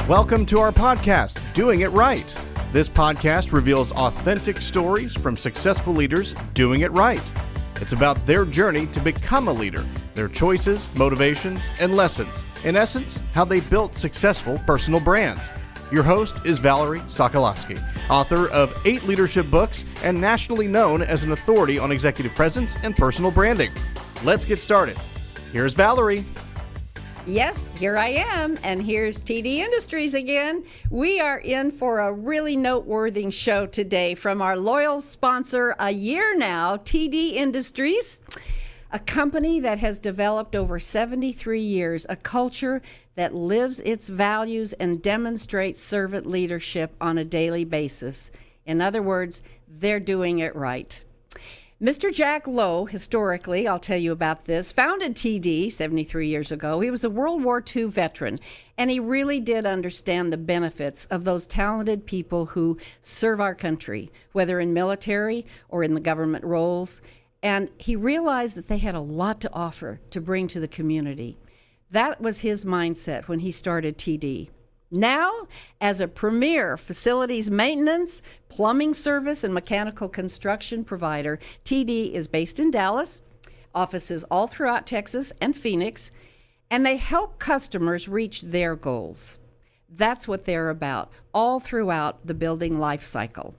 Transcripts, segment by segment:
Welcome to our podcast, Doing It Right. This podcast reveals authentic stories from successful leaders doing it right. It's about their journey to become a leader, their choices, motivations, and lessons. In essence, how they built successful personal brands. Your host is Valerie Sokolosky, author of 8 leadership books and nationally known as an authority on executive presence and personal branding. Let's get started. Here's Valerie. Yes, here I am, and here's TDIndustries again. We are in for a really noteworthy show today from our loyal sponsor a year now, TDIndustries, a company that has developed over 73 years, a culture that lives its values and demonstrates servant leadership on a daily basis. In other words, they're doing it right. Mr. Jack Lowe, historically, I'll tell you about this, founded TD 73 years ago. He was a World War II veteran, and he really did understand the benefits of those talented people who serve our country, whether in military or in the government roles. And he realized that they had a lot to offer to bring to the community. That was his mindset when he started TD. Now, as a premier facilities maintenance, plumbing service, and mechanical construction provider, TD is based in Dallas, offices all throughout Texas and Phoenix, and they help customers reach their goals. That's what they're about, all throughout the building life cycle.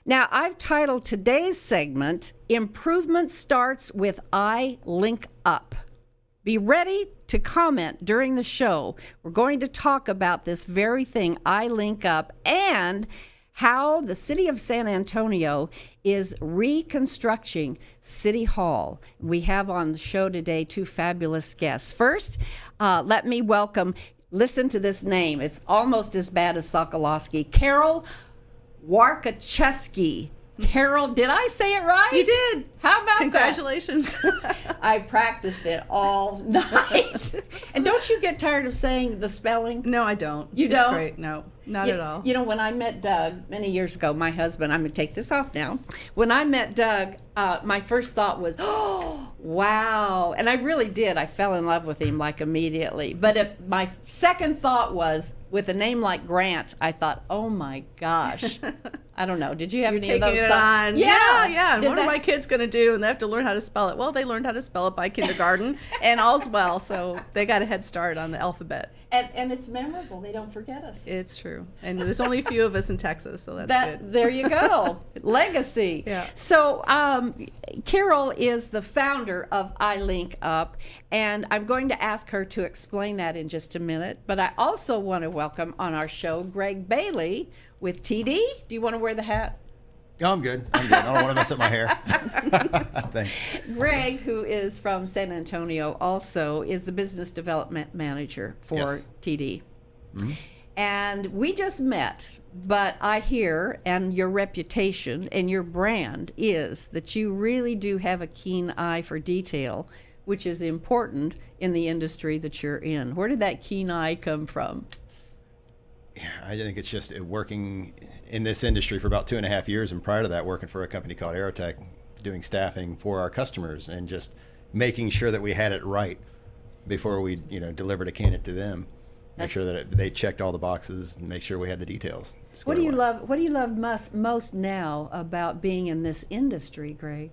Now, I've titled today's segment, Improvement Starts with I-LinCP. Be ready to comment during the show. We're going to talk about this very thing, I-LinCP, and how the city of San Antonio is reconstructing City Hall. We have on the show today 2 fabulous guests. First, let me welcome, listen to this name. It's almost as bad as Sokolosky. Carol Warkoczewski. Carol, did I say it right? You did. How about Congratulations. that? I practiced it all night. And don't you get tired of saying the spelling? No, I don't. You don't? It's great. No, not at all. You know, when I met Doug many years ago, my husband, I'm going to take this off now. When I met Doug, my first thought was, oh, wow. And I really did. I fell in love with him like immediately. But my second thought was, with a name like Grant, I thought, oh my gosh. I don't know. Did you have any of those thoughts? On. Yeah. And what are my kids going to do? And they have to learn how to spell it. Well, they learned how to spell it by kindergarten, and all's well. So they got a head start on the alphabet. And it's memorable. They don't forget us. It's true. And there's only a few of us in Texas, so that's good. There you go. Legacy. Yeah. So Carol is the founder of I-LinCP, and I'm going to ask her to explain that in just a minute. But I also want to welcome on our show Greg Bailey with TD. Do you want to wear the hat? Oh, I'm good. I don't want to mess up my hair. Thanks. Greg, who is from San Antonio, also is the business development manager for TD. Mm-hmm. And we just met, but I hear, and your reputation and your brand is that you really do have a keen eye for detail, which is important in the industry that you're in. Where did that keen eye come from? I think it's just working in this industry for about 2.5 years, and prior to that, working for a company called Aerotech, doing staffing for our customers, and just making sure that we had it right before we, delivered a candidate to them. Make sure that they checked all the boxes, and make sure we had the details. What do you love? What do you love most now about being in this industry, Greg?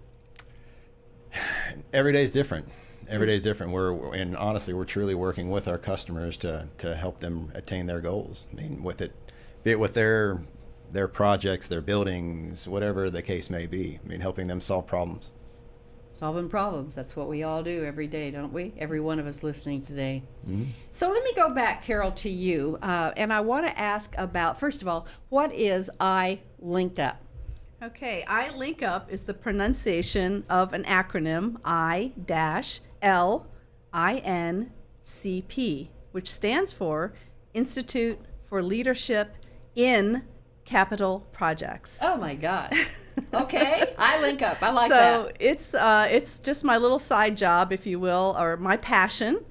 Every day is different. Every day is different. And honestly, we're truly working with our customers to help them attain their goals. I mean, be it with their projects, their buildings, whatever the case may be. I mean, helping them solve problems. Solving problems. That's what we all do every day, don't we? Every one of us listening today. Mm-hmm. So let me go back, Carol, to you. And I want to ask about, first of all, what is I-LinCP? Okay, I-LinCP is the pronunciation of an acronym, I-LinCP, which stands for Institute for Leadership in Capital Projects. Oh my God. Okay, I-LinCP. I like that. So it's just my little side job, if you will, or my passion.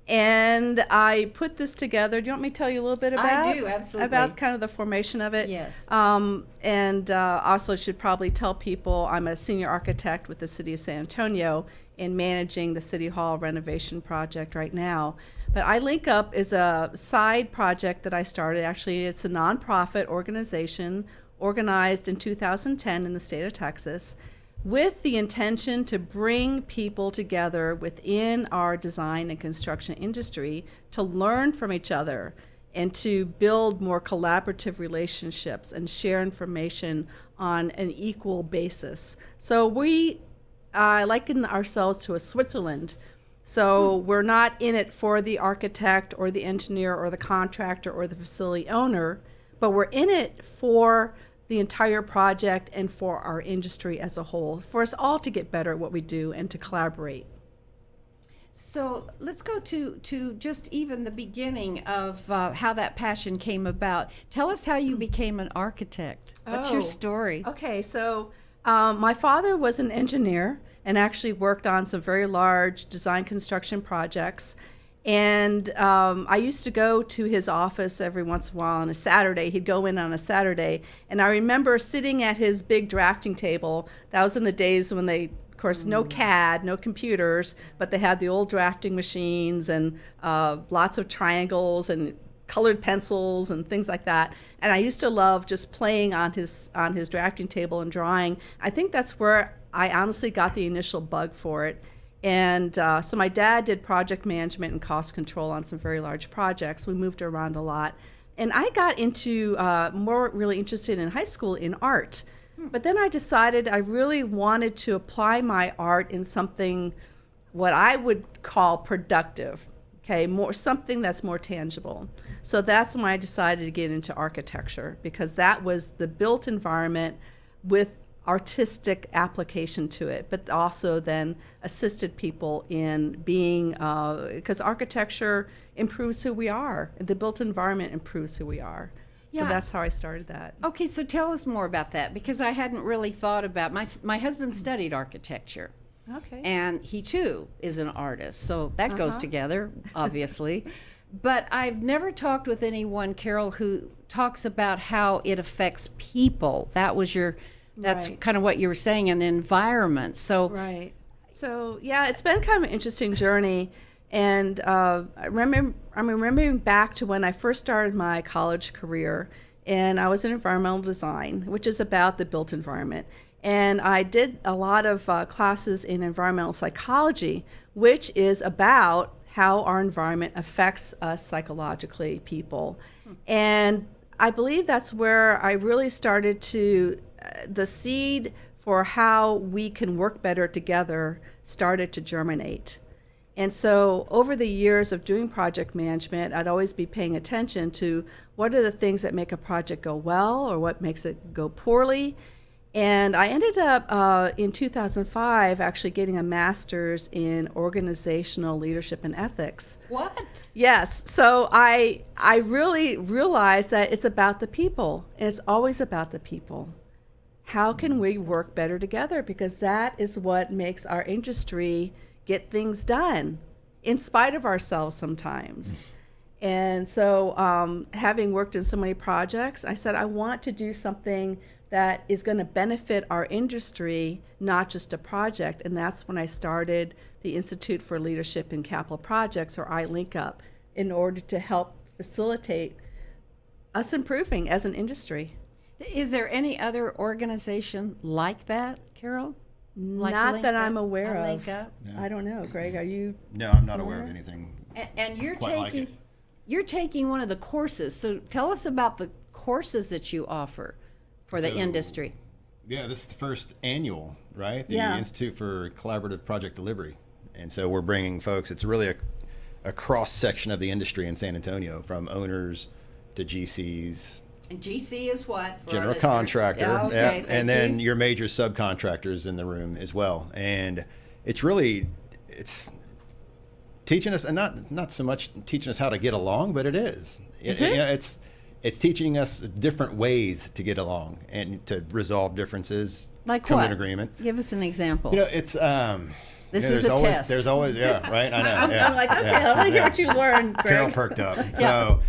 And I put this together. Do you want me to tell you a little bit about? I do, absolutely. About kind of the formation of it. Yes. And also should probably tell people I'm a senior architect with the City of San Antonio in managing the City Hall renovation project right now. But I-LinCP is a side project that I started. Actually, it's a nonprofit organization organized in 2010 in the state of Texas, with the intention to bring people together within our design and construction industry to learn from each other and to build more collaborative relationships and share information on an equal basis. So we liken ourselves to a Switzerland. So we're not in it for the architect or the engineer or the contractor or the facility owner, but we're in it for the entire project and for our industry as a whole, for us all to get better at what we do and to collaborate. So let's go to just even the beginning of how that passion came about. Tell us how you became an architect. What's your story? Okay, so my father was an engineer and actually worked on some very large design construction projects. And I used to go to his office every once in a while on a Saturday. He'd go in on a Saturday. And I remember sitting at his big drafting table. That was in the days when they, of course, no CAD, no computers, but they had the old drafting machines and lots of triangles and colored pencils and things like that. And I used to love just playing on his drafting table and drawing. I think that's where I honestly got the initial bug for it. And so my dad did project management and cost control on some very large projects. We moved around a lot. And I got into more really interested in high school in art. But then I decided I really wanted to apply my art in something what I would call productive, okay, something that's more tangible. So that's when I decided to get into architecture, because that was the built environment with artistic application to it, but also then assisted people in being, because architecture improves who we are, and the built environment improves who we are. So Yeah. that's how I started that. Okay, so tell us more about that, because I hadn't really thought about, my husband studied architecture. Okay. And he too is an artist, so that goes together, obviously. But I've never talked with anyone, Carol, who talks about how it affects people. That's Right. kind of what you were saying, an environment. So Right. So yeah, it's been kind of an interesting journey, and I'm remembering back to when I first started my college career, and I was in environmental design, which is about the built environment. And I did a lot of classes in environmental psychology, which is about how our environment affects us psychologically, people. And I believe that's where I really started to, the seed for how we can work better together started to germinate. And so over the years of doing project management, I'd always be paying attention to what are the things that make a project go well or what makes it go poorly. And I ended up in 2005 actually getting a master's in organizational leadership and ethics. what? Yes. So I really realized that it's about the people, and it's always about the people. How can we work better together? Because that is what makes our industry get things done, in spite of ourselves sometimes. And so having worked in so many projects, I said, I want to do something that is going to benefit our industry, not just a project. And that's when I started the Institute for Leadership in Capital Projects, or I-LinCP, in order to help facilitate us improving as an industry. Is there any other organization like that, Carol? Like Not that LinkedIn? I'm aware of. LinkedIn? No. I don't know. Greg, are you? No, I'm not aware of anything. And you're quite like taking it. you're taking one of the courses. So tell us about the courses that you offer for the So, industry. Yeah, this is the first annual, right? The Yeah. Institute for Collaborative Project Delivery. And so we're bringing folks, it's really a cross section of the industry in San Antonio, from owners to GCs, And GC is what? For our general listeners? contractor, Yeah, okay, yeah, thank and then you. your major subcontractors in the room as well. And it's really, it's teaching us, and not so much teaching us how to get along, but it is. Is it? You know, it's teaching us different ways to get along and to resolve differences, Like come to what? an agreement. Give us an example. You know, it's This is a test. There's always, yeah, right? I know. I'm like, okay, let me hear what you learned, Greg. Carol perked up. So,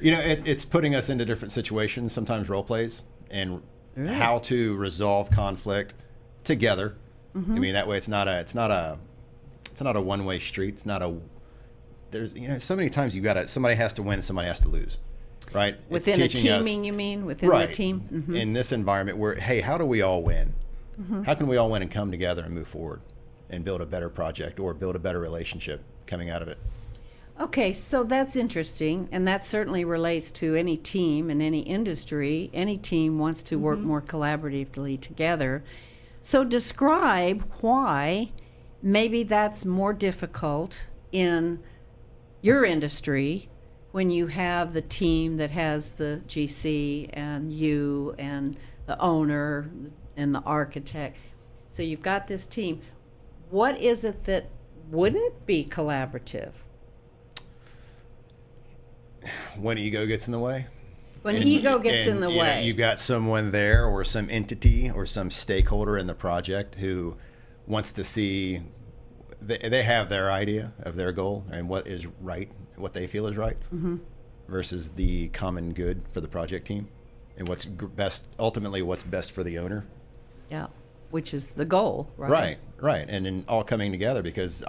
it's putting us into different situations, sometimes role plays, and how to resolve conflict together. I mean, that way it's not a one-way street. It's not there's so many times somebody has to win and somebody has to lose, right? Within a teaming, you mean? Within the team? Mm-hmm. In this environment where, hey, how do we all win? How can we all win and come together and move forward and build a better project or build a better relationship coming out of it? Okay, so that's interesting, and that certainly relates to any team in any industry. Any team wants to work more collaboratively together. So describe why maybe that's more difficult in your industry when you have the team that has the GC and you and the owner and the architect. So you've got this team. What is it that wouldn't be collaborative? When ego gets in the way. When ego gets in the way. You've got someone there or some entity or some stakeholder in the project who wants to see, they have their idea of their goal and what is right, what they feel is right, versus the common good for the project team and what's best, ultimately what's best for the owner. Yeah, which is the goal, right? Right. And then all coming together, because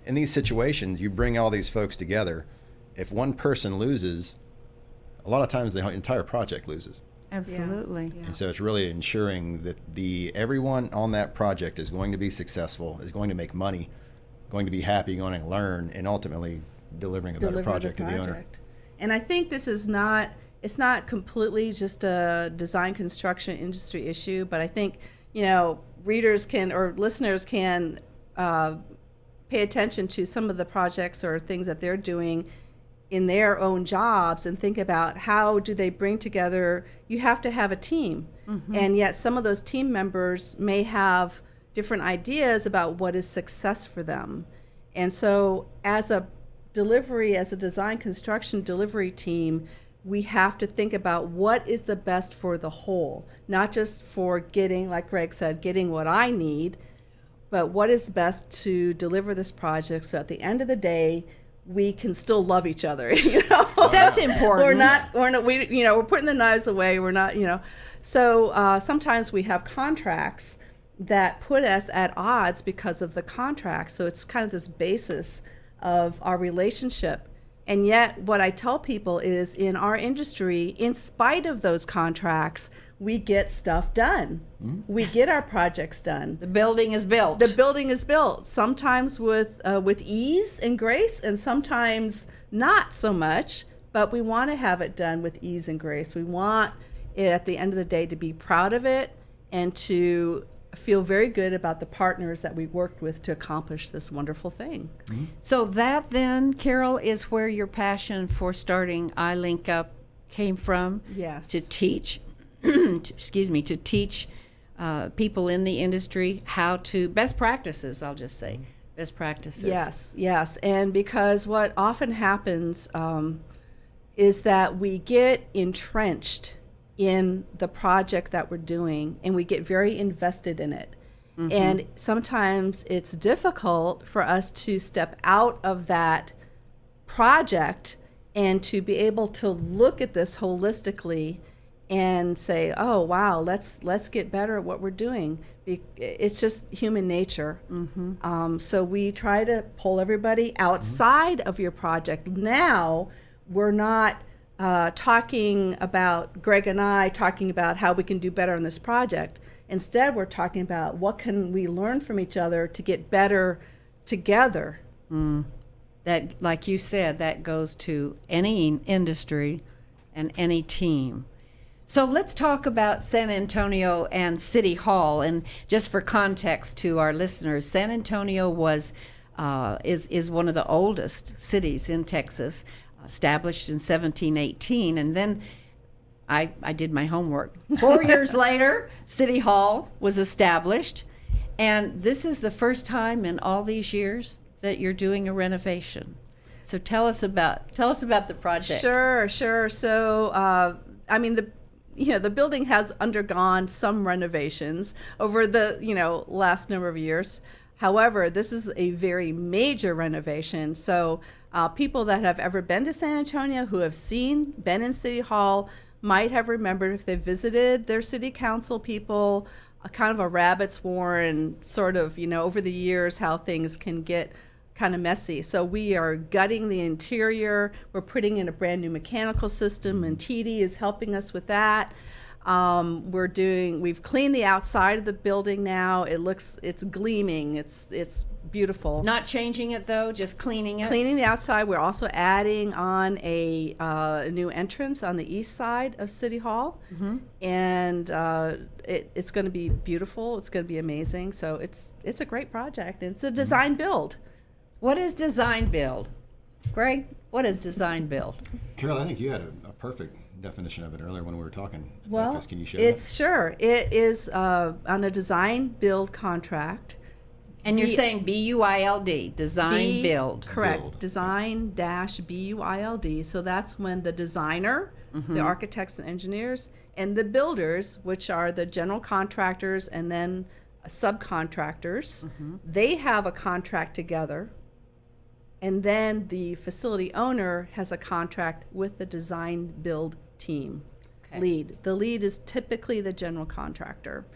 in these situations, you bring all these folks together. If one person loses, a lot of times the entire project loses. Absolutely. Yeah. And so it's really ensuring that everyone on that project is going to be successful, is going to make money, going to be happy, going to learn, and ultimately delivering a better project to the owner. And I think this is it's not completely just a design construction industry issue, but I think, readers can or listeners can pay attention to some of the projects or things that they're doing in their own jobs and think about how do they bring together. You have to have a team, and yet some of those team members may have different ideas about what is success for them. And so as a design construction delivery team, we have to think about what is the best for the whole, not just for getting, like Greg said, getting what I need, but what is best to deliver this project so at the end of the day we can still love each other. That's important. We're putting the knives away. We're not, So sometimes we have contracts that put us at odds because of the contract. So it's kind of this basis of our relationship. And yet what I tell people is in our industry, in spite of those contracts, we get stuff done. We get our projects done. The building is built. The building is built, sometimes with ease and grace, and sometimes not so much, but we want to have it done with ease and grace. We want it at the end of the day to be proud of it and to feel very good about the partners that we worked with to accomplish this wonderful thing. So that then, Carol, is where your passion for starting I-LinCP came from? Yes. To teach to teach people in the industry how to, best practices, I'll just say, best practices. Yes. And because what often happens is that we get entrenched in the project that we're doing and we get very invested in it. And sometimes it's difficult for us to step out of that project and to be able to look at this holistically and say, oh, wow, let's get better at what we're doing. It's just human nature. So we try to pull everybody outside of your project. Now, we're not talking about, Greg and I, talking about how we can do better on this project. Instead, we're talking about what can we learn from each other to get better together. That, like you said, that goes to any industry and any team. So let's talk about San Antonio and City Hall. And just for context to our listeners, San Antonio is one of the oldest cities in Texas, established in 1718. And then I did my homework. 4 years later, City Hall was established. And this is the first time in all these years that you're doing a renovation. So tell us about the project. Sure. So, the building has undergone some renovations over the, last number of years. However, this is a very major renovation. So people that have ever been to San Antonio, who have been in City Hall, might have remembered if they visited their city council people, a kind of a rabbit's warren sort of, over the years how things can get kind of messy. So we are gutting the interior. We're putting in a brand new mechanical system, and TD is helping us with that. We've cleaned the outside of the building now. It's gleaming. It's beautiful. Not changing it though, just cleaning it. Cleaning the outside. We're also adding on a new entrance on the east side of City Hall, and it's going to be beautiful. It's going to be amazing. So it's a great project. And it's a design build. What is design build? Greg, what is design build? Carol, I think you had a perfect definition of it earlier when we were talking at Well, breakfast. Can you share that? Sure. It is on a design build contract. And you're saying B-U-I-L-D, design build. Correct. Build. Design-BUILD. So that's when the designer, the architects and engineers, and the builders, which are the general contractors and then subcontractors, they have a contract together. And then the facility owner has a contract with the design build team lead. The lead is typically the general contractor.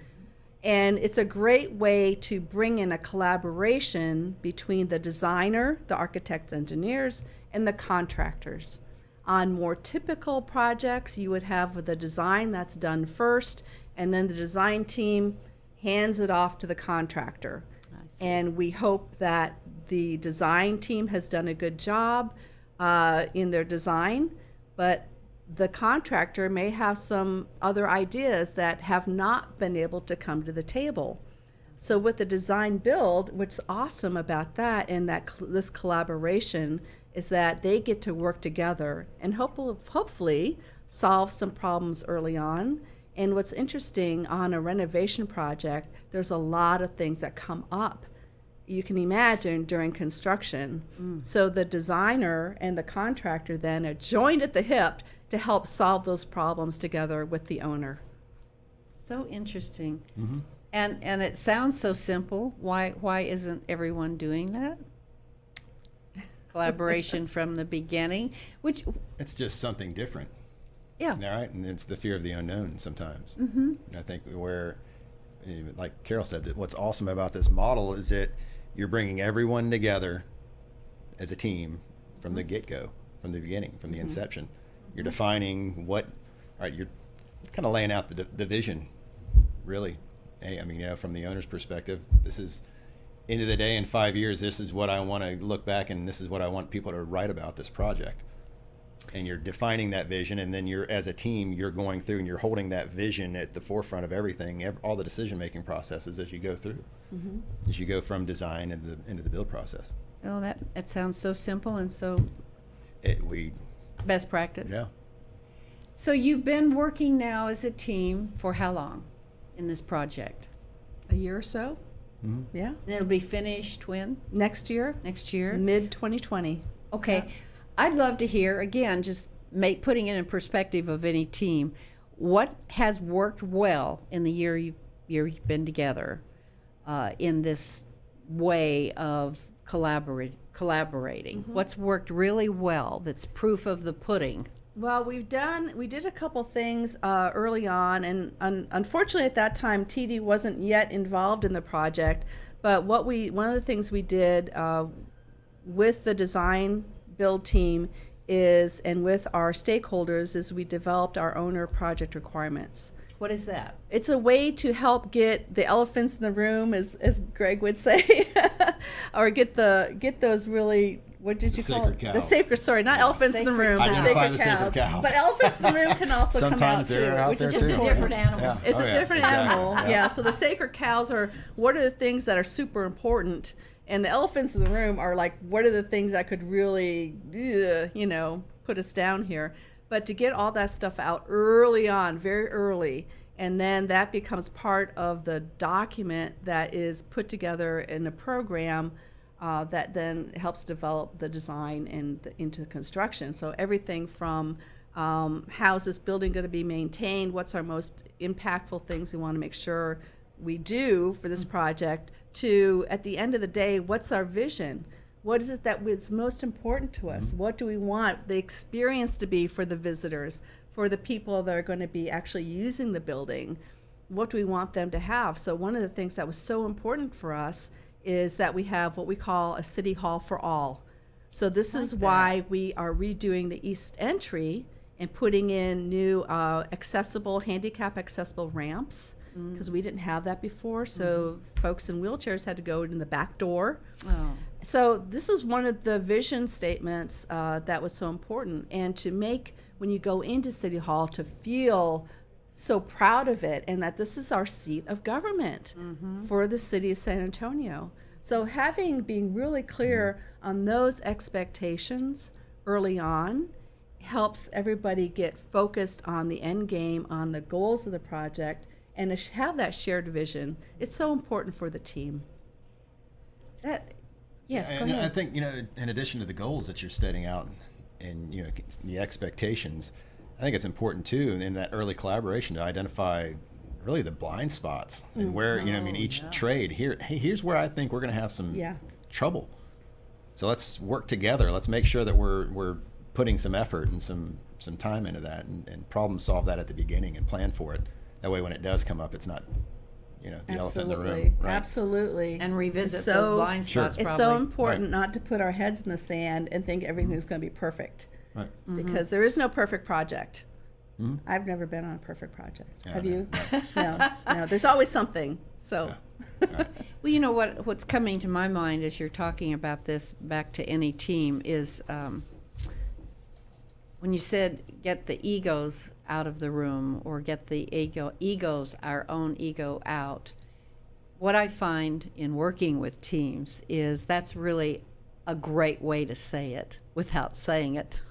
And it's a great way to bring in a collaboration between the designer, the architects, engineers, and the contractors. On more typical projects, you would have the design that's done first, and then the design team hands it off to the contractor. And we hope that the design team has done a good job in their design, but the contractor may have some other ideas that have not been able to come to the table. So with the design build, what's awesome about that and this collaboration is that they get to work together and hopefully solve some problems early on. And what's interesting on a renovation project, there's a lot of things that come up. You can imagine during construction. So the designer and the contractor then are joined at the hip to help solve those problems together with the owner. So interesting. And it sounds so simple. Why isn't everyone doing that? Collaboration from the beginning, which It's just something different. yeah. All right, and it's the fear of the unknown sometimes. Mm-hmm. And I think like Carol said, that what's awesome about this model is that you're bringing everyone together as a team from the get-go, from the beginning, from the inception. You're defining you're kind of laying out the vision, really. Hey, I mean, from the owner's perspective, this is, end of the day, in 5 years, this is what I want to look back and this is what I want people to write about this project. And you're defining that vision, and then as a team, you're going through and you're holding that vision at the forefront of everything, all the decision-making processes as you go through, as you go from design into the build process. Oh, that sounds so simple and so best practice. Yeah. So you've been working now as a team for how long in this project? A year or so? Yeah. And it'll be finished when? Next year, Next year? mid-2020. Okay. Yeah. I'd love to hear, again, just putting it in perspective of any team, what has worked well in the year you've been together in this way of collaborating? What's worked really well that's proof of the pudding? Well, we did a couple things early on, and unfortunately at that time TD wasn't yet involved in the project, but one of the things we did with the design build team and with our stakeholders is we developed our owner project requirements. What is that? It's a way to help get the elephants in the room, as Greg would say, or get those really, what did you call it? Sacred cows. The sacred, sorry, not elephants in the room, but Identify sacred the sacred cows. cows. But elephants in the room can also Sometimes come out they're too, out which there is Just just a too. different animal. Yeah. It's Oh, a yeah. different Exactly. animal. Yeah. So the sacred cows are what are the things that are super important, and the elephants in the room are like what are the things that could really, put us down here. But to get all that stuff out early on, very early, and then that becomes part of the document that is put together in a program that then helps develop the design and into construction. So everything from how is this building going to be maintained, what's our most impactful things we want to make sure we do for this project, to, at the end of the day, what's our vision? What is it that is most important to us? What do we want the experience to be for the visitors, for the people that are going to be actually using the building? What do we want them to have? So one of the things that was so important for us is that we have what we call a city hall for all. So this is why we are redoing the east entry and putting in new handicap accessible ramps, because we didn't have that before. So folks in wheelchairs had to go in the back door. Oh. So this is one of the vision statements that was so important. And to make, when you go into City Hall, to feel so proud of it, and that this is our seat of government for the city of San Antonio. So being really clear on those expectations early on helps everybody get focused on the end game, on the goals of the project, and to have that shared vision. It's so important for the team. Yes, go and ahead. I think, in addition to the goals that you're setting out and, the expectations, I think it's important too in that early collaboration to identify really the blind spots and where, each trade here's where I think we're going to have some trouble. So let's work together. Let's make sure that we're putting some effort and some time into that and problem solve that at the beginning and plan for it. That way, when it does come up, it's not, the elephant in the room. Right? Absolutely. And revisit those blind spots. It's so important not to put our heads in the sand and think everything's going to be perfect. Right. Because there is no perfect project. I've never been on a perfect project. Have you? No. There's always something. So. Well, what's coming to my mind as you're talking about this, back to any team, is when you said get the egos out of the room, or get the egos, our own ego, out. What I find in working with teams is that's really a great way to say it without saying it.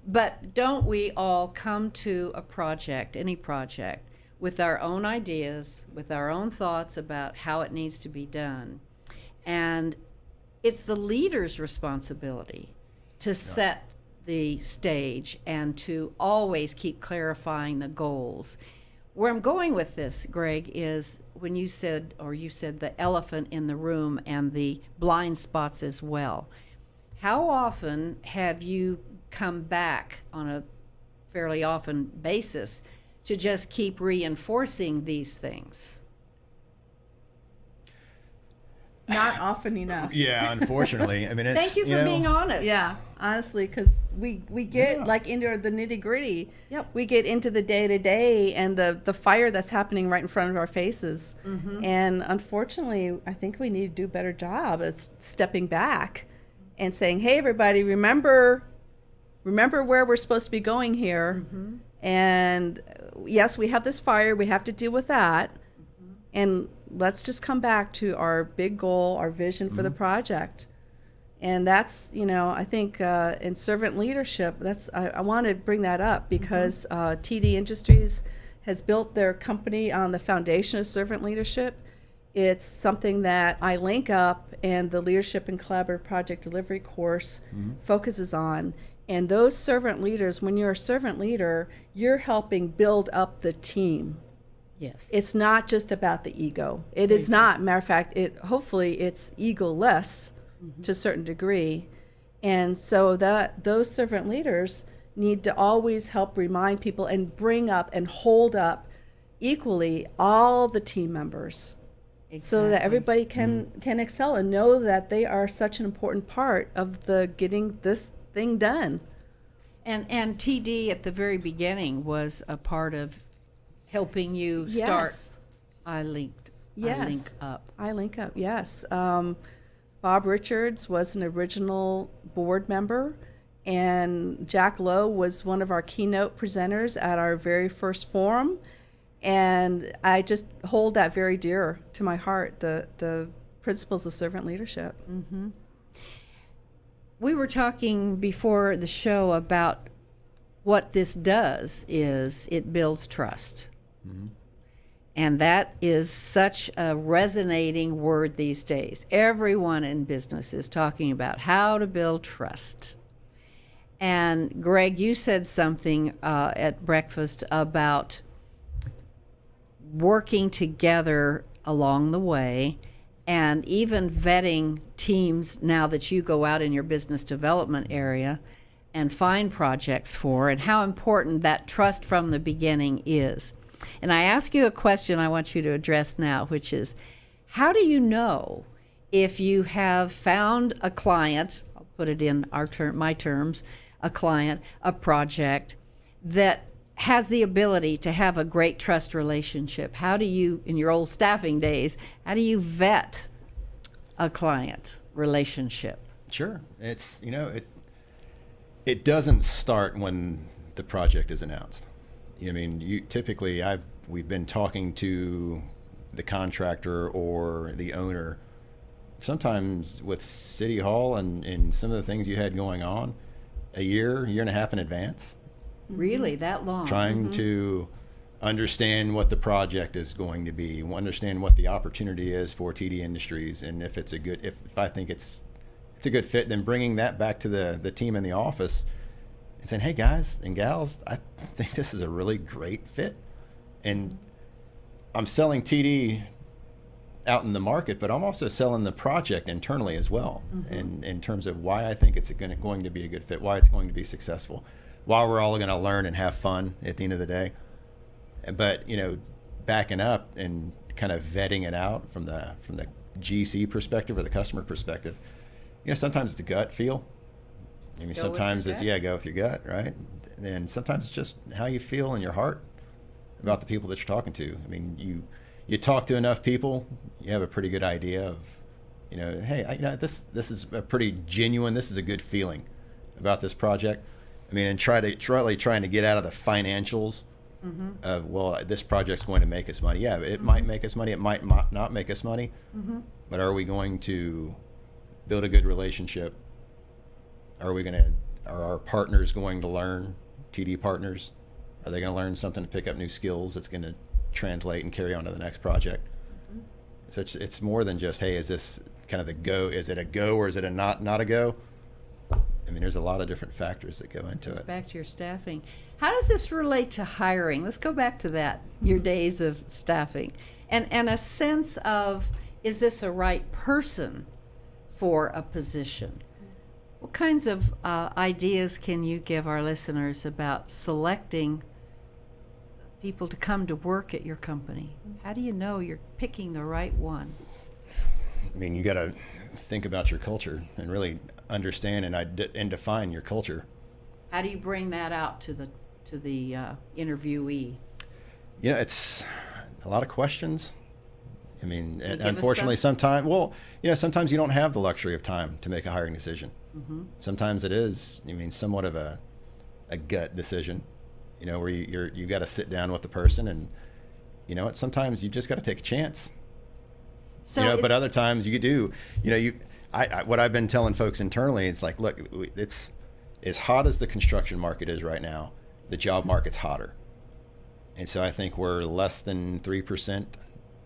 But don't we all come to a project, any project, with our own ideas, with our own thoughts about how it needs to be done? And it's the leader's responsibility to set the stage and to always keep clarifying the goals. Where I'm going with this, Greg, is when you said the elephant in the room and the blind spots as well. How often have you come back on a fairly often basis to just keep reinforcing these things? Not often enough. Yeah, unfortunately. I mean, it's, Thank you for being honest. Yeah, honestly, because we get like into the nitty gritty. Yep. We get into the day to day and the fire that's happening right in front of our faces. And unfortunately, I think we need to do a better job of stepping back and saying, "Hey, everybody, remember where we're supposed to be going here. And yes, we have this fire. We have to deal with that. And let's just come back to our big goal, our vision for the project." And that's, I think in servant leadership, I want to bring that up because TDIndustries has built their company on the foundation of servant leadership. It's something that I-LinCP and the Leadership and Collaborative Project Delivery course focuses on. And those servant leaders, when you're a servant leader, you're helping build up the team. Yes. It's not just about the ego. It is not. Matter of fact, hopefully it's ego-less to a certain degree. And so those servant leaders need to always help remind people and bring up and hold up equally all the team members. So that everybody can excel and know that they are such an important part of getting this thing done. And TD at the very beginning was a part of helping you start I-LinCP. I-LinCP, yes. Bob Richards was an original board member, and Jack Lowe was one of our keynote presenters at our very first forum. And I just hold that very dear to my heart, the principles of servant leadership. We were talking before the show about what this does is it builds trust. And that is such a resonating word these days. Everyone in business is talking about how to build trust. And Greg, you said something at breakfast about working together along the way and even vetting teams now that you go out in your business development area and find projects for, and how important that trust from the beginning is. And I ask you a question I want you to address now, which is, how do you know if you have found a client, I'll put it in my terms, a client, a project that has the ability to have a great trust relationship? How do you, in your old staffing days, how do you vet a client relationship? Sure. It's, it doesn't start when the project is announced. I mean, we've been talking to the contractor or the owner, sometimes with City Hall and some of the things you had going on, a year and a half in advance. Really, that long? Trying to understand what the project is going to be, understand what the opportunity is for TDIndustries, and if I think it's a good fit, then bringing that back to the team in the office and saying, hey guys and gals, I think this is a really great fit. And I'm selling TD out in the market, but I'm also selling the project internally as well, in terms of why I think it's going to be a good fit, why it's going to be successful, why we're all going to learn and have fun at the end of the day. But backing up and kind of vetting it out from the GC perspective or the customer perspective, sometimes it's the gut feel. I mean, sometimes it's go with your gut, right? And sometimes it's just how you feel in your heart about the people that you're talking to. I mean, you talk to enough people, you have a pretty good idea of, hey, this is a pretty genuine, this is a good feeling about this project. I mean, and trying to get out of the financials of, well, this project's going to make us money. Yeah, it might make us money, it might not make us money, but are we going to build a good relationship? Are our partners going to learn, TD partners? Are they going to learn something to pick up new skills that's going to translate and carry on to the next project? So it's more than just, hey, is this kind of the go? Is it a go or is it a not a go? I mean, there's a lot of different factors that go into it. Back to your staffing. How does this relate to hiring? Let's go back to that, your days of staffing. And a sense of, is this a right person for a position? What kinds of ideas can you give our listeners about selecting people to come to work at your company? How do you know you're picking the right one? I mean, you got to think about your culture and really understand and define your culture. How do you bring that out to the interviewee? It's a lot of questions. I mean, unfortunately, sometimes you don't have the luxury of time to make a hiring decision. Sometimes it is, somewhat of a gut decision, where you got to sit down with the person, and sometimes you just got to take a chance. So but other times you could do, what I've been telling folks internally, it's like, look, it's as hot as the construction market is right now, the job market's hotter. And so I think we're less than 3%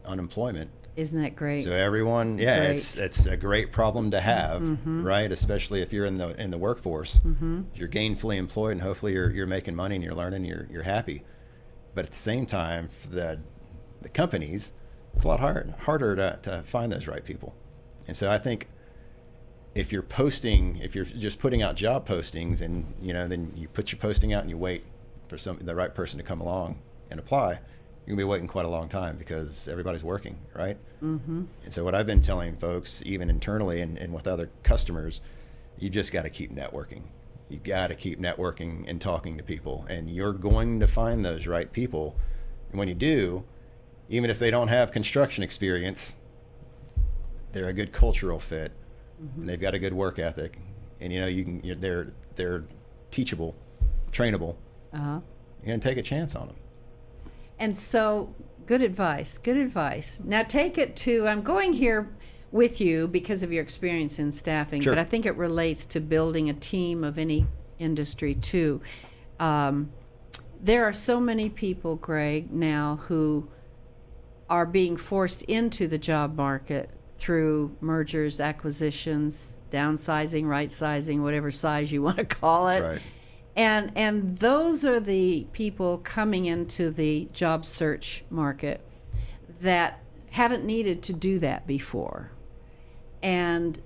unemployment. Isn't that great? So everyone, it's a great problem to have, right? Especially if you're in the workforce, you're gainfully employed, and hopefully you're making money and you're learning, you're happy. But at the same time, for the companies, it's a lot harder to find those right people. And so I think if you're just putting out job postings, and then you put your posting out and you wait for the right person to come along and apply, you're going to be waiting quite a long time because everybody's working, right? And so what I've been telling folks, even internally and with other customers, you just got to keep networking. You got to keep networking and talking to people, and you're going to find those right people. And when you do, even if they don't have construction experience, they're a good cultural fit, and they've got a good work ethic, and they're teachable, trainable. You're going to take a chance on them. And so, good advice. Now take it to, I'm going here with you because of your experience in staffing, but I think it relates to building a team of any industry too. There are so many people, Greg, now who are being forced into the job market through mergers, acquisitions, downsizing, right sizing, whatever size you want to call it. Right. And those are the people coming into the job search market that haven't needed to do that before. And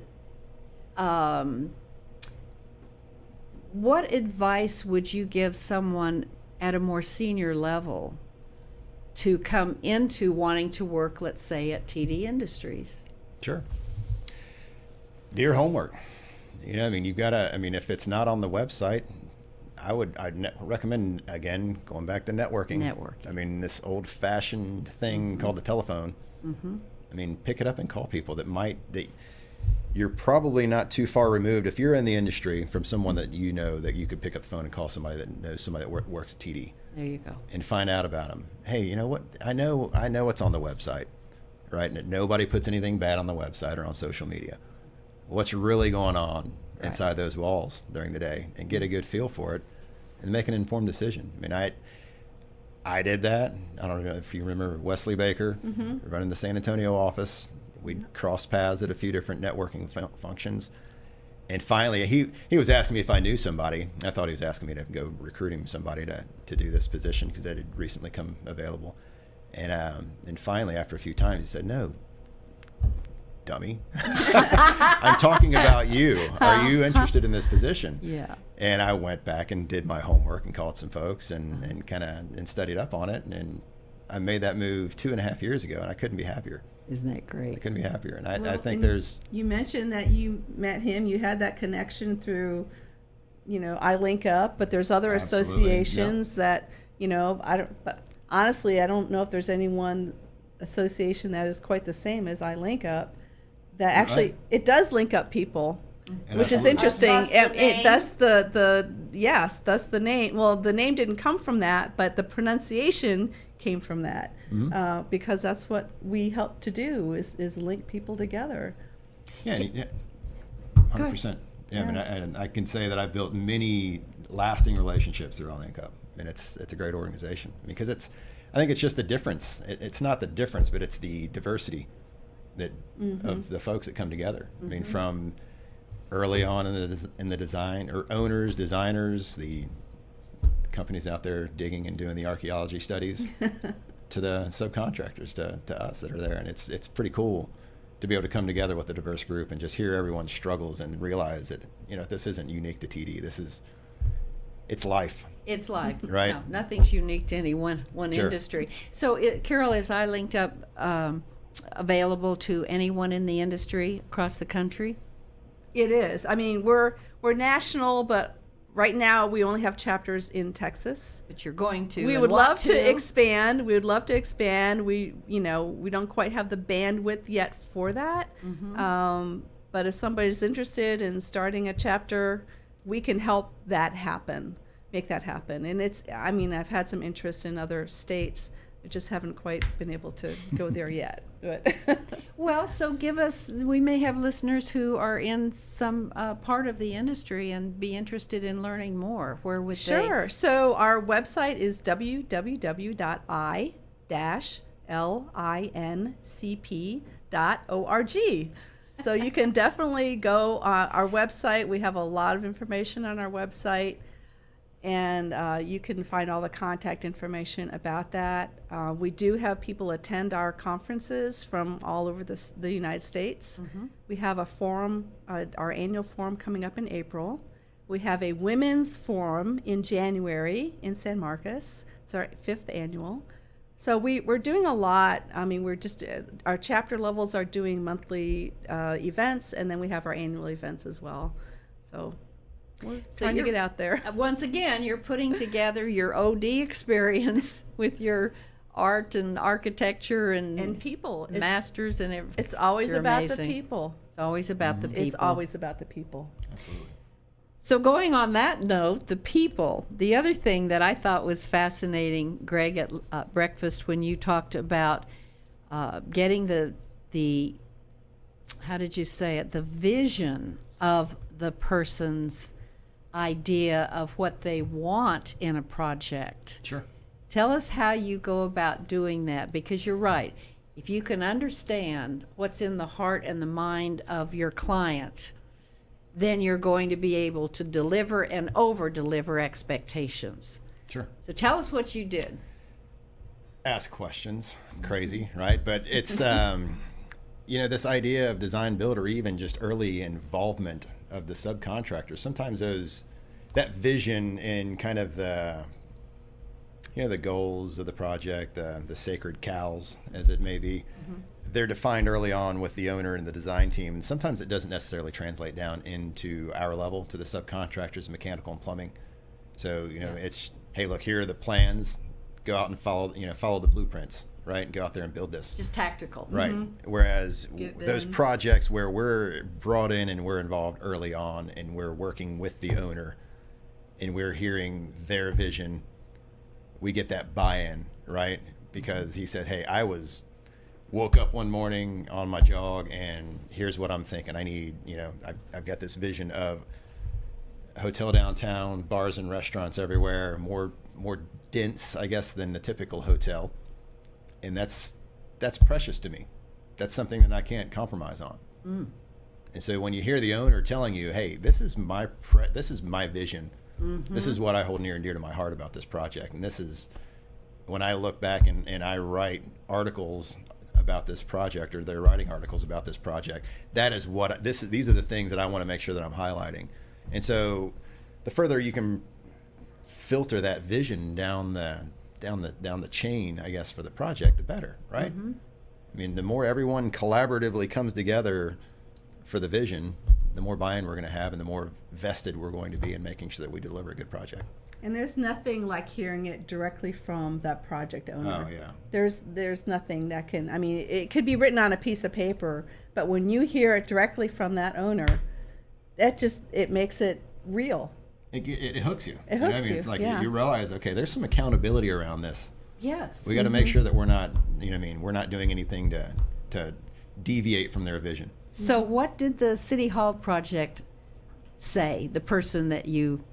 what advice would you give someone at a more senior level to come into wanting to work, let's say, at TDIndustries? Sure. Do your homework. You've got to, if it's not on the website, I'd recommend, again, going back to networking. This old-fashioned thing called the telephone. Pick it up and call people that you're probably not too far removed, if you're in the industry, from someone that you know that you could pick up the phone and call somebody that knows somebody that works at TD. There you go. And find out about them. Hey, you know what? I know what's on the website, right? And nobody puts anything bad on the website or on social media. What's really going on inside those walls during the day, and get a good feel for it and make an informed decision. I did that. I don't know if you remember Wesley Baker running the San Antonio office. We'd cross paths at a few different networking functions. And finally, he was asking me if I knew somebody. I thought he was asking me to go recruiting somebody to do this position because that had recently come available. And finally, after a few times, he said, "No, dummy. I'm talking about you. Are you interested in this position?" Yeah. And I went back and did my homework and called some folks and studied up on it. And I made that move 2.5 years ago, and I couldn't be happier. Isn't that great? I couldn't be happier. And Well, I think and there's... You mentioned that you met him. You had that connection through, I-LinCP, but there's other Absolutely, associations that, but honestly, I don't know if there's any one association that is quite the same as I-LinCP. That actually, it does link up people, And which is absolutely. interesting. That's the name? That's the name. Well, the name didn't come from that, but the pronunciation came from that, because that's what we help to do is link people together. Yeah, 100%. Yeah, I can say that I've built many lasting relationships through I-LinCP, and it's a great organization because I think it's just the difference. It's not the difference, but it's the diversity that of the folks that come together. From early on in the design, or owners, designers, the companies out there digging and doing the archaeology studies, to the subcontractors, to us that are there, and it's pretty cool to be able to come together with a diverse group and just hear everyone's struggles and realize that this isn't unique to TD. It's life. It's life. Right. No, nothing's unique to any one Sure. industry. So, Carol, is I-LinCP available to anyone in the industry across the country? It is. We're national, but right now we only have chapters in Texas. But you're going to. We and would want love to expand. We would love to expand. We don't quite have the bandwidth yet for that. But if somebody's interested in starting a chapter, we can help that happen, make that happen. And I've had some interest in other states. I just haven't quite been able to go there yet. But Well, so we may have listeners who are in some part of the industry and be interested in learning more. Where would Sure. So our website is www.I-LinCP.org. So you can definitely go our website. We have a lot of information on our website, and you can find all the contact information about that. We do have people attend our conferences from all over the United States. We have a forum, our annual forum coming up in April. We have a women's forum in January in San Marcos. It's our 5th annual. So we're doing a lot. We're just, our chapter levels are doing monthly events, and then we have our annual events as well. So we're trying to get out there. Once again, you're putting together your OD experience with your art and architecture and people. Masters and everything. It's always about amazing. the people. It's always about the people. It's always about the people. Absolutely. So going on that note, the people, the other thing that I thought was fascinating, Greg, at breakfast when you talked about getting the how did you say it, the vision of the person's idea of what they want in a project. Sure. Tell us how you go about doing that, because you're right. If you can understand what's in the heart and the mind of your client, then you're going to be able to deliver and over-deliver expectations. Sure. So tell us what you did. Ask questions. Crazy, right? But it's this idea of design build, or even just early involvement of the subcontractors, sometimes that vision and kind of the goals of the project, the sacred cows, as it may be, they're defined early on with the owner and the design team. And sometimes it doesn't necessarily translate down into our level to the subcontractors, mechanical and plumbing. So, it's, hey, look, here are the plans. Go out and follow the blueprints, right? And go out there and build this. Just tactical. Right. Whereas those projects where we're brought in and we're involved early on and we're working with the owner and we're hearing their vision, we get that buy-in, right? Because he said, hey, woke up one morning on my jog and here's what I'm thinking. I need, I've got this vision of a hotel downtown, bars and restaurants everywhere, more dense, I guess, than the typical hotel. And that's precious to me. That's something that I can't compromise on. And so when you hear the owner telling you, hey, this is my vision. This is what I hold near and dear to my heart about this project. And this is when I look back and I write articles about this project, or they're writing articles about this project, that is what these are the things that I want to make sure that I'm highlighting. And so the further you can filter that vision down the chain, I guess, for the project, the better, right? I mean, the more everyone collaboratively comes together for the vision, the more buy-in we're going to have and the more vested we're going to be in making sure that we deliver a good project. And there's nothing like hearing it directly from that project owner. Oh, yeah. There's nothing that can, it could be written on a piece of paper, but when you hear it directly from that owner, it makes it real. It hooks you. It hooks you. It's like you realize, okay, there's some accountability around this. Yes. We got to make sure that we're not, we're not doing anything to deviate from their vision. So what did the City Hall project say? The person that you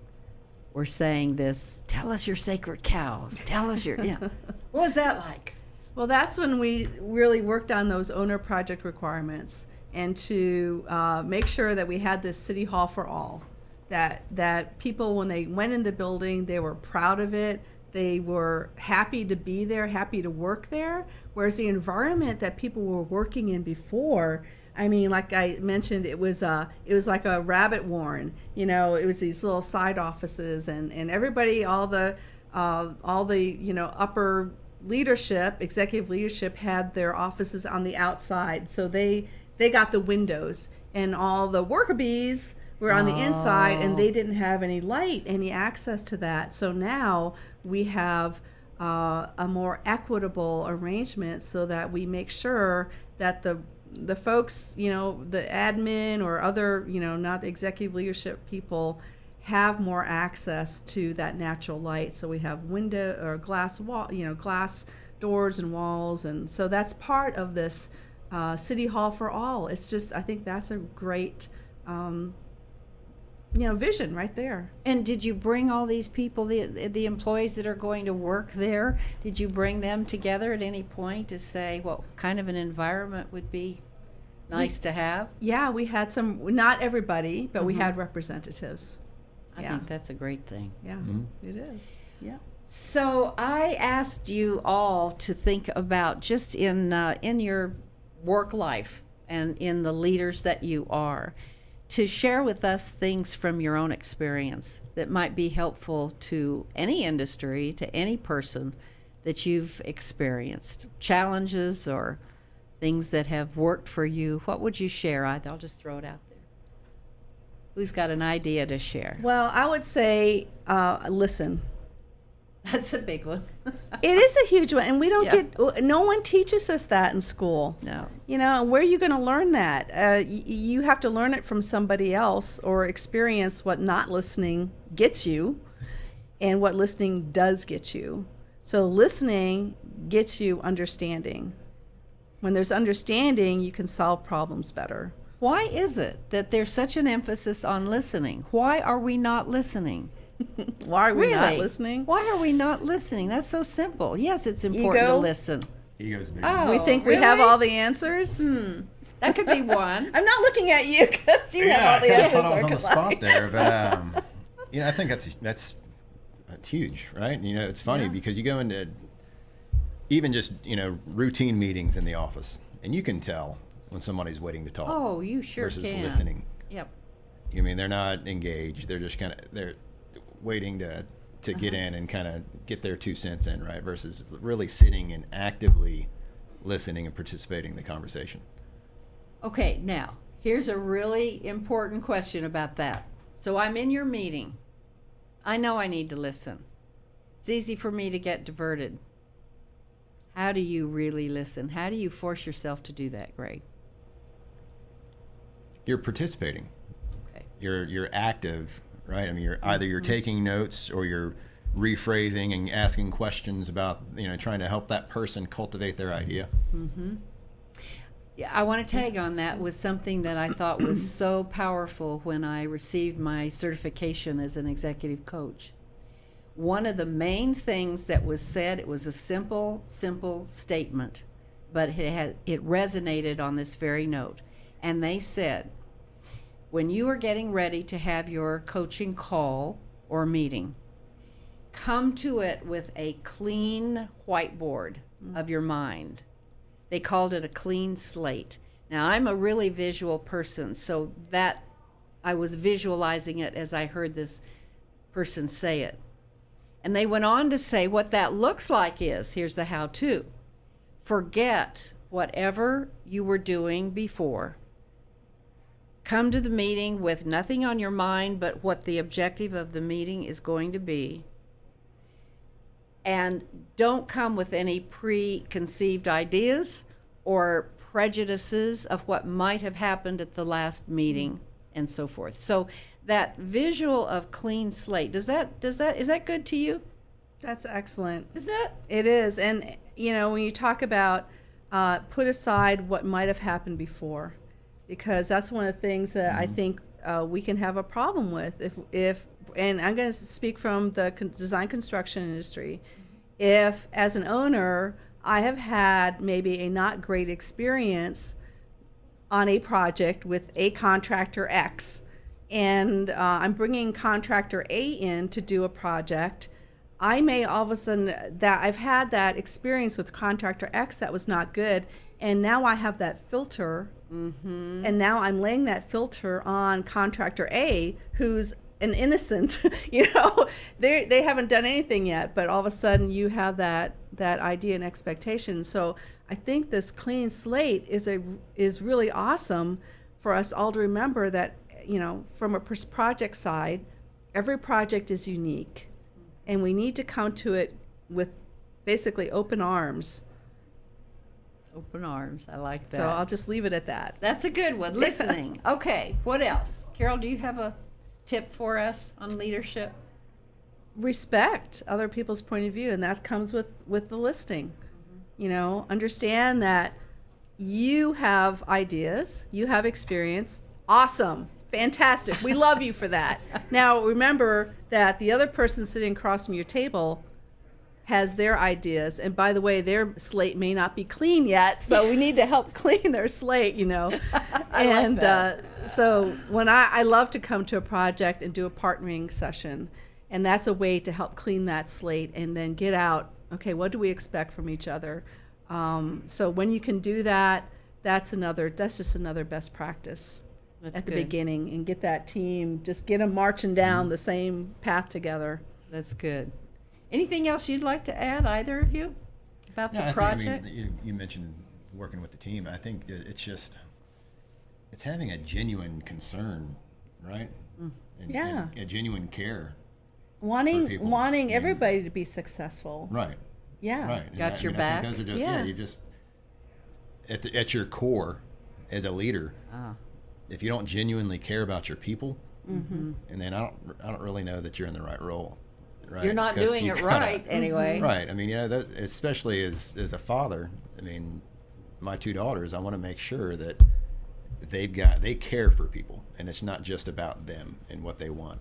were saying this, tell us your sacred cows. Tell us your, What was that like? Well, that's when we really worked on those owner project requirements and to make sure that we had this City Hall for all. That people, when they went in the building, they were proud of it. They were happy to be there, happy to work there. Whereas the environment that people were working in before, like I mentioned, it was like a rabbit warren. It was these little side offices, and everybody, all the upper leadership, executive leadership, had their offices on the outside, so they got the windows, and all the worker bees were on the inside, and they didn't have any light, any access to that. So now we have a more equitable arrangement so that we make sure that the folks, the admin or other, not the executive leadership people, have more access to that natural light. So we have window or glass wall, glass doors and walls, and so that's part of this City Hall for all. It's just, I think that's a great vision right there. And did you bring all these people, the employees that are going to work there, did you bring them together at any point to say what kind of an environment would be nice to have? Yeah, we had some, not everybody, but we had representatives. I think that's a great thing. Yeah, it is. Yeah. So I asked you all to think about, just in your work life and in the leaders that you are, to share with us things from your own experience that might be helpful to any industry, to any person that you've experienced, challenges or things that have worked for you. What would you share? I'll just throw it out there. Who's got an idea to share? Well, I would say listen. That's a big one. It is a huge one, and we don't no one teaches us that in school. No. Where are you going to learn that? You have to learn it from somebody else or experience what not listening gets you and what listening does get you. So listening gets you understanding. When there's understanding, you can solve problems better. Why is it that there's such an emphasis on listening? Why are we not listening? Why are we not listening? Why are we not listening? That's so simple. Yes, it's important to listen. Ego's big. Oh, we think really? we have all the answers? That could be one. I'm not looking at you because you have all the I answers. thought I was on the spot there, but I think that's huge, right? It's funny because you go into even just routine meetings in the office, and you can tell when somebody's waiting to talk. Oh, you sure versus can. listening. Yep. I mean, they're not engaged. They're just they're waiting to get in and kind of get their 2 cents in, right? Versus really sitting and actively listening and participating in the conversation. Okay, now, here's a really important question about that. So I'm in your meeting. I know I need to listen. It's easy for me to get diverted. How do you really listen? How do you force yourself to do that, Greg? You're participating. Okay. You're active, right? I mean, you're taking notes or you're rephrasing and asking questions about, trying to help that person cultivate their idea. Yeah, I want to tag on that with something that I thought was so powerful when I received my certification as an executive coach. One of the main things that was said, it was a simple statement, but it resonated on this very note. And they said, when you are getting ready to have your coaching call or meeting, come to it with a clean whiteboard of your mind. They called it a clean slate. Now, I'm a really visual person, so that I was visualizing it as I heard this person say it. And they went on to say what that looks like is, here's the how-to. Forget whatever you were doing before. Come to the meeting with nothing on your mind but what the objective of the meeting is going to be. And don't come with any preconceived ideas or prejudices of what might have happened at the last meeting and so forth. So that visual of clean slate, is that good to you? That's excellent. Is that? It is. And, when you talk about put aside what might have happened before, because that's one of the things that I think we can have a problem with. If and I'm going to speak from the design construction industry, if as an owner, I have had maybe a not great experience on a project with a contractor X, and I'm bringing contractor A in to do a project, I may all of a sudden, that I've had that experience with contractor X that was not good, and now I have that filter, and now I'm laying that filter on contractor A, who's an innocent, they haven't done anything yet, but all of a sudden you have that idea and expectation. So I think this clean slate is really awesome for us all to remember that, from a project side, every project is unique, and we need to come to it with basically open arms. Open arms, I like that. So I'll just leave it at that. That's a good one, listening. Okay, what else? Carol, do you have a tip for us on leadership? Respect other people's point of view, and that comes with the listing. Understand that you have ideas, you have experience. Awesome, fantastic, we love you for that. Now remember that the other person sitting across from your table has their ideas, and by the way, their slate may not be clean yet, so we need to help clean their slate, I like that. So when I love to come to a project and do a partnering session, and that's a way to help clean that slate and then get out, okay, what do we expect from each other? So when you can do that, that's just another best practice at the beginning, and get that team, just get them marching down the same path together. That's good. Anything else you'd like to add, either of you, about the project? You mentioned working with the team. I think it's having a genuine concern, right? And a genuine care. Wanting everybody to be successful. Right. Yeah. Right. Got your back. I think those are just, you just, at your core as a leader, if you don't genuinely care about your people, and then I don't really know that you're in the right role. Right? You're not doing it right anyway. Right. I mean, especially as a father, my 2 daughters, I want to make sure that they care for people, and it's not just about them and what they want.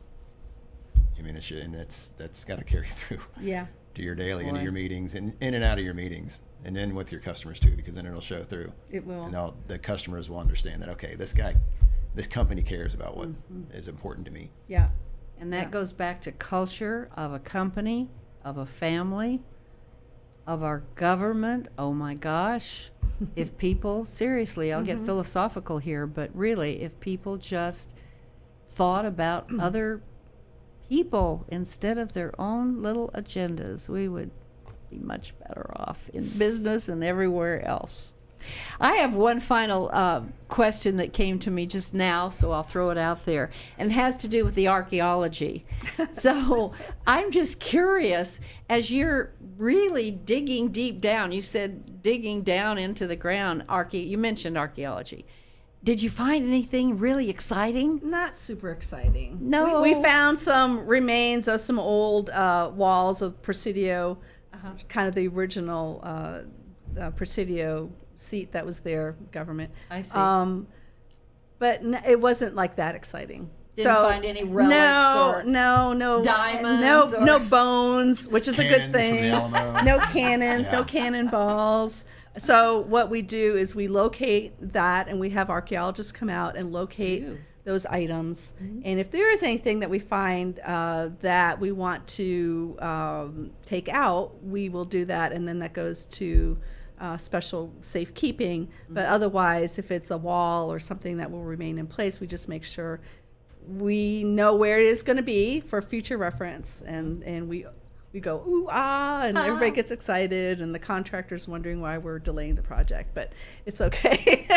That's got to carry through. Yeah. To your daily, into your meetings, and in and out of your meetings, and then with your customers too, because then it'll show through. It will. And the customers will understand that, okay, this company cares about what is important to me. Yeah. And that goes back to culture of a company, of a family, of our government. Oh my gosh. if people, seriously, I'll get philosophical here, but really, if people just thought about other people instead of their own little agendas, we would be much better off in business and everywhere else. I have one final question that came to me just now, so I'll throw it out there, and it has to do with the archaeology. So I'm just curious, as you're really digging deep down, you said digging down into the ground, you mentioned archaeology. Did you find anything really exciting? Not super exciting. No. We found some remains of some old walls of Presidio, kind of the original Presidio seat that was there, government. I see. But it wasn't like that exciting. Didn't find any relics or no diamonds no bones, which is a good Cannons from thing. the Alamo. No cannons, no Yeah. cannonballs. So what we do is we locate that, and we have archaeologists come out and locate those items. And if there is anything that we find that we want to take out, we will do that, and then that goes to special safekeeping. But otherwise, if it's a wall or something that will remain in place, we just make sure we know where it is going to be for future reference, and we go ooh ah, and everybody gets excited, and the contractor's wondering why we're delaying the project, but it's okay.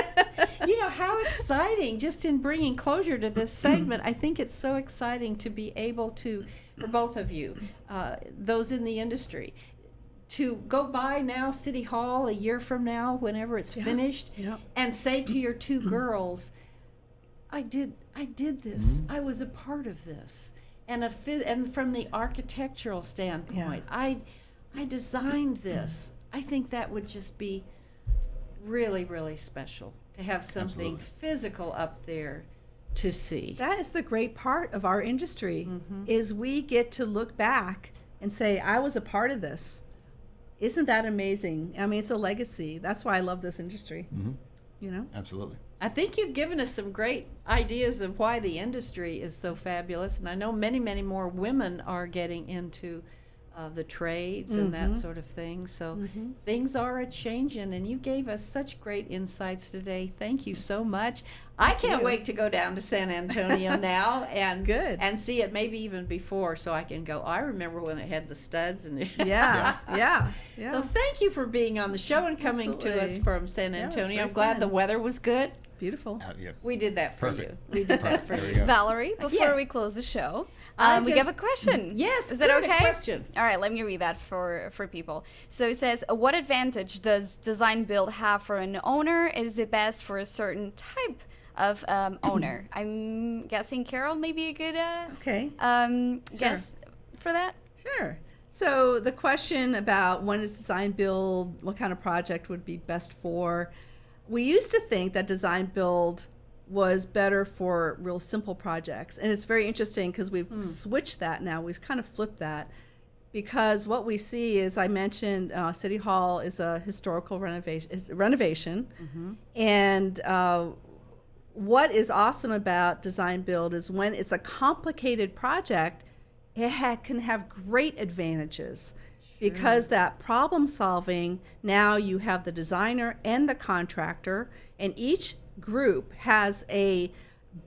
You know, how exciting, just in bringing closure to this segment, I think it's so exciting to be able to, for both of you, those in the industry, to go by now City Hall a year from now, whenever it's finished, and say to your two girls, I did this. I was a part of this. And from the architectural standpoint, I designed this. I think that would just be really, really special to have something physical up there to see. That is the great part of our industry, is we get to look back and say, I was a part of this. Isn't that amazing? I mean, it's a legacy. That's why I love this industry. You know? Absolutely. I think you've given us some great ideas of why the industry is so fabulous, and I know many, many more women are getting into the trades and that sort of thing. So things are a-changing, and you gave us such great insights today. Thank you so much. I can't wait to go down to San Antonio now and see it maybe even before, so I can go, I remember when it had the studs. And Yeah. So thank you for being on the show and coming to us from San Antonio. I'm glad the weather was good. Beautiful. We did that for Perfect. you. We did that for you. Valerie, before we close the show, we have a question. Yes, is that good, okay? a question. All right, let me read that for people. So it says, what advantage does design build have for an owner? Is it best for a certain type of owner? I'm guessing Carol may be a good guess for that. Sure. So the question about when is design build, what kind of project would be best for? We used to think that design build was better for real simple projects. And it's very interesting because we've switched that now. We've kind of flipped that, because what we see is, I mentioned City Hall is a historical renovation. And what is awesome about design build is when it's a complicated project, it can have great advantages. Because that problem solving, now you have the designer and the contractor, and each group has a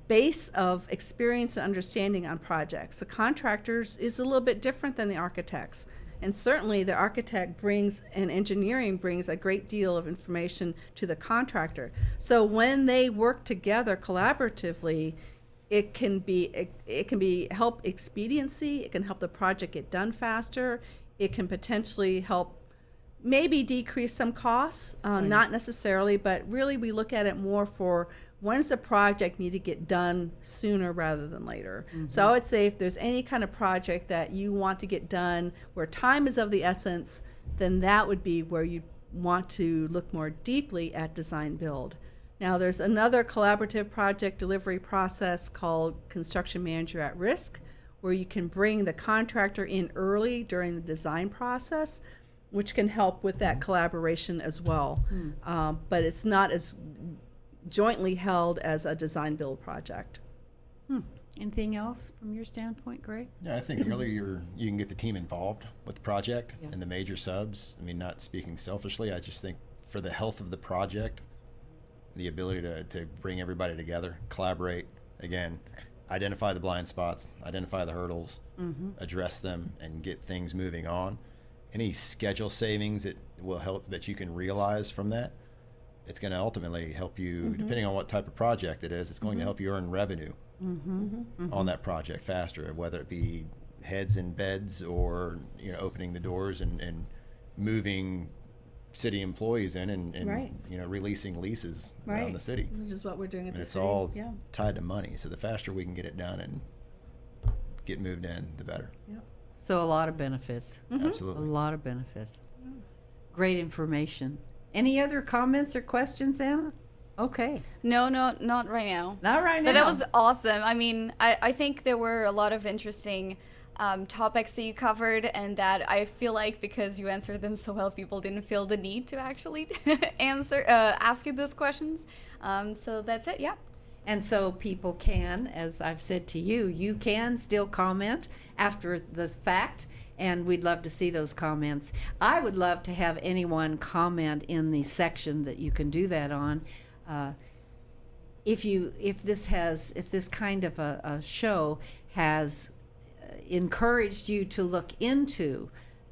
base of experience and understanding on projects. The contractors is a little bit different than the architects. And certainly the architect brings, and engineering brings, a great deal of information to the contractor. So when they work together collaboratively, it can be help expediency, it can help the project get done faster. It can potentially help maybe decrease some costs, not necessarily, but really we look at it more for when's the project need to get done sooner rather than later. So I would say if there's any kind of project that you want to get done where time is of the essence, then that would be where you want to look more deeply at design build. Now there's another collaborative project delivery process called construction manager at risk, where you can bring the contractor in early during the design process, which can help with that collaboration as well. But it's not as jointly held as a design build project. Anything else from your standpoint, Greg? Yeah, I think earlier you can get the team involved with the project and the major subs. I mean, not speaking selfishly, I just think for the health of the project, the ability to bring everybody together, collaborate, again, identify the blind spots, identify the hurdles, address them, and get things moving on. Any schedule savings that will help that you can realize from that, it's going to ultimately help you, depending on what type of project it is, it's going to help you earn revenue on that project faster, whether it be heads in beds or opening the doors and moving city employees in and Right. releasing leases around the city. Which is what we're doing at And the it's city. all Yeah. tied to money. So the faster we can get it done and get moved in, the better. So a lot of benefits. A Absolutely. lot of benefits. Great information. Any other comments or questions, Anna? Okay. No, not right now. Not right now. But that was awesome. I mean, I think there were a lot of interesting topics that you covered, and that I feel like because you answered them so well, people didn't feel the need to actually ask you those questions. So that's it. Yeah. And so people can, as I've said to you, you can still comment after the fact, and we'd love to see those comments. I would love to have anyone comment in the section that you can do that on. If this kind of a show has encouraged you to look into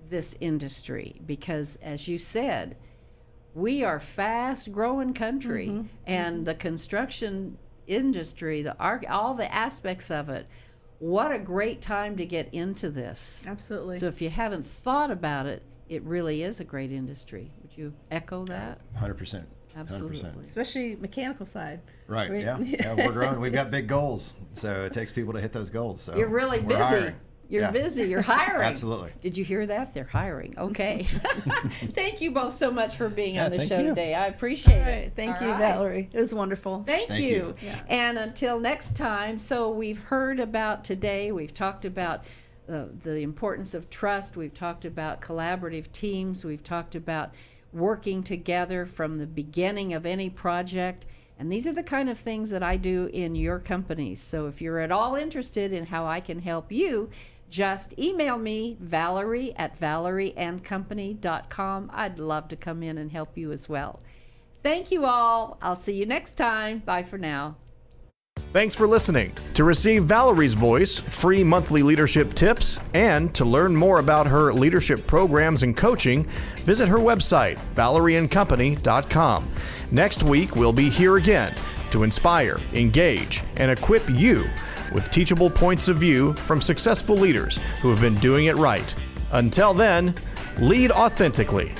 this industry, because as you said, we are fast growing country, and the construction industry, all the aspects of it, what a great time to get into this. Absolutely. So if you haven't thought about it, it really is a great industry. Would you echo that? 100%. Absolutely. 100%. Especially mechanical side. Right. Right. Yeah, we're growing. We've got big goals, so it takes people to hit those goals. So You're really we're busy. hiring. You're Yeah. busy. You're hiring. Absolutely. Did you hear that? They're hiring. Okay. Thank you both so much for being on the thank show you. today. I appreciate All it. right. Thank All you, right. Valerie. It was wonderful. Thank Thank you. you. Yeah. And until next time, so we've heard about today, we've talked about the importance of trust, we've talked about collaborative teams, we've talked about working together from the beginning of any project. And these are the kind of things that I do in your companies. So if you're at all interested in how I can help you, just email me, Valerie at valerieandcompany.com. I'd love to come in and help you as well. Thank you all. I'll see you next time. Bye for now. Thanks for listening. To receive Valerie's voice, free monthly leadership tips, and to learn more about her leadership programs and coaching, visit her website, valerieandcompany.com. Next week, we'll be here again to inspire, engage, and equip you with teachable points of view from successful leaders who have been doing it right. Until then, lead authentically.